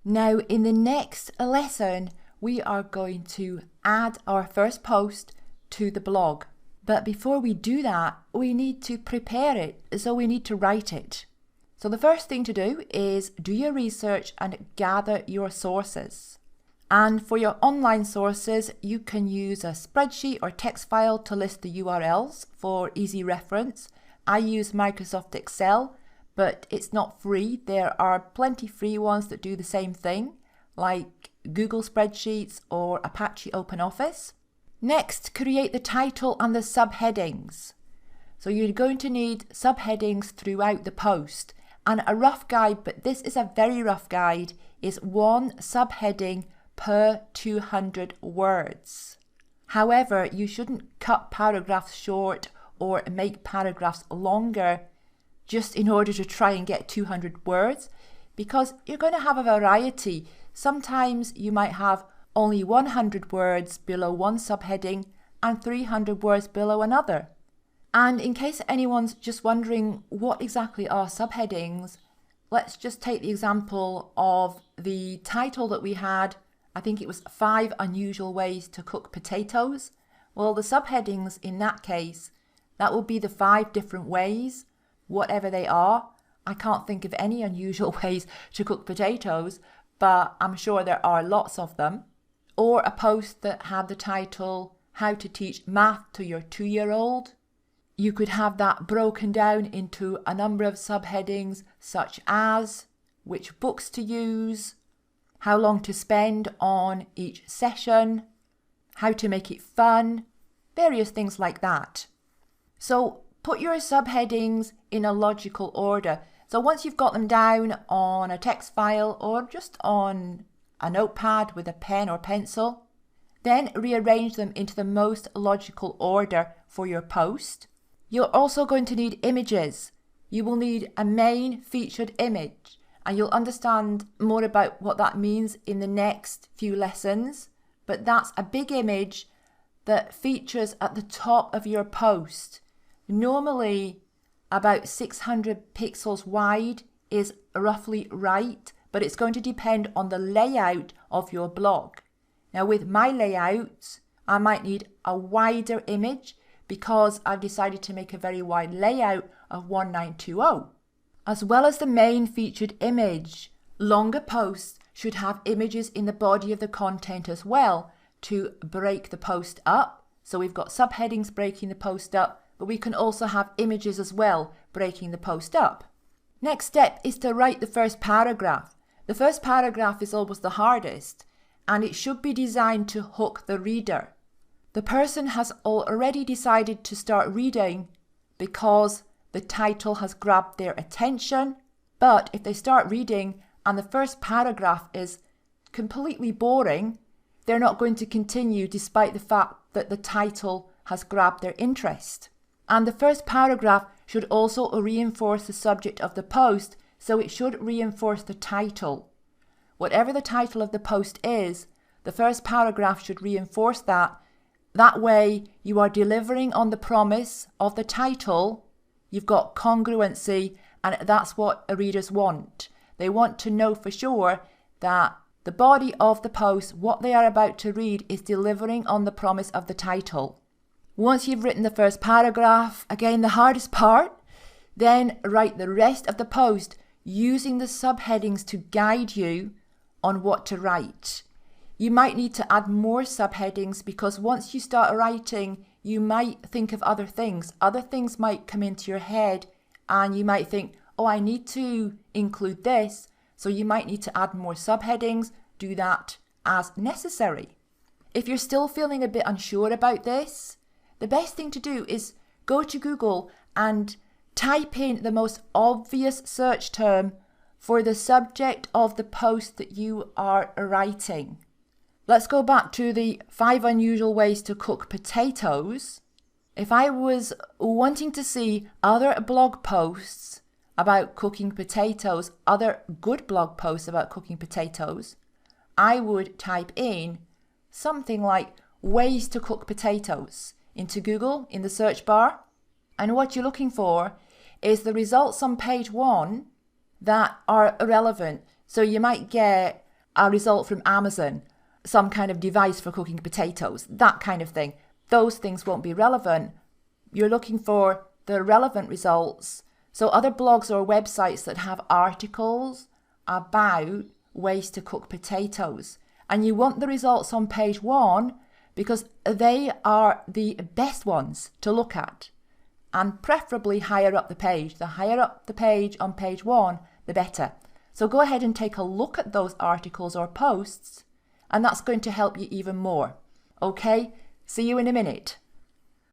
Now, in the next lesson, we are going to add our first post to the blog. But before we do that, we need to prepare it, so we need to write it. So the first thing to do is do your research and gather your sources. And for your online sources, you can use a spreadsheet or text file to list the URLs for easy reference. I use Microsoft Excel, but it's not free. There are plenty free ones that do the same thing, like Google Spreadsheets or Apache OpenOffice. Next, create the title and the subheadings. So you're going to need subheadings throughout the post. And a rough guide, but this is a very rough guide, is one subheading per 200 words. However, you shouldn't cut paragraphs short or make paragraphs longer just in order to try and get 200 words, because you're going to have a variety. Sometimes you might have only 100 words below one subheading and 300 words below another. And in case anyone's just wondering what exactly are subheadings, let's just take the example of the title that we had. I think it was 5 unusual ways to cook potatoes. Well, the subheadings in that case, that will be the 5 different ways, whatever they are. I can't think of any unusual ways to cook potatoes, but I'm sure there are lots of them. Or a post that had the title, How to Teach Math to Your 2-year-old. You could have that broken down into a number of subheadings, such as which books to use, how long to spend on each session, how to make it fun, various things like that. So put your subheadings in a logical order. So once you've got them down on a text file or just on a notepad with a pen or pencil, then rearrange them into the most logical order for your post. You're also going to need images. You will need a main featured image, and you'll understand more about what that means in the next few lessons. But that's a big image that features at the top of your post. Normally about 600 pixels wide is roughly right, but it's going to depend on the layout of your blog. Now with my layouts, I might need a wider image because I've decided to make a very wide layout of 1920. As well as the main featured image, longer posts should have images in the body of the content as well to break the post up. So we've got subheadings breaking the post up, but we can also have images as well breaking the post up. Next step is to write the first paragraph. The first paragraph is always the hardest, and it should be designed to hook the reader. The person has already decided to start reading because the title has grabbed their attention, but if they start reading and the first paragraph is completely boring, they're not going to continue despite the fact that the title has grabbed their interest. And the first paragraph should also reinforce the subject of the post, so it should reinforce the title. Whatever the title of the post is, the first paragraph should reinforce that. That way you are delivering on the promise of the title. You've got congruency, and that's what readers want. They want to know for sure that the body of the post, what they are about to read, is delivering on the promise of the title. Once you've written the first paragraph, again the hardest part, then write the rest of the post using the subheadings to guide you on what to write. You might need to add more subheadings because once you start writing, you might think of other things. Other things might come into your head and you might think, oh, I need to include this. So you might need to add more subheadings. Do that as necessary. If you're still feeling a bit unsure about this, the best thing to do is go to Google and type in the most obvious search term for the subject of the post that you are writing. Let's go back to the 5 unusual ways to cook potatoes. If I was wanting to see other blog posts about cooking potatoes, other good blog posts about cooking potatoes, I would type in something like ways to cook potatoes into Google in the search bar. And what you're looking for is the results on page 1 that are relevant. So you might get a result from Amazon, some kind of device for cooking potatoes, that kind of thing. Those things won't be relevant. You're looking for the relevant results. So other blogs or websites that have articles about ways to cook potatoes. And you want the results on page 1 because they are the best ones to look at. And preferably higher up the page. The higher up the page on page 1, the better. So go ahead and take a look at those articles or posts, and that's going to help you even more. Okay, see you in a minute.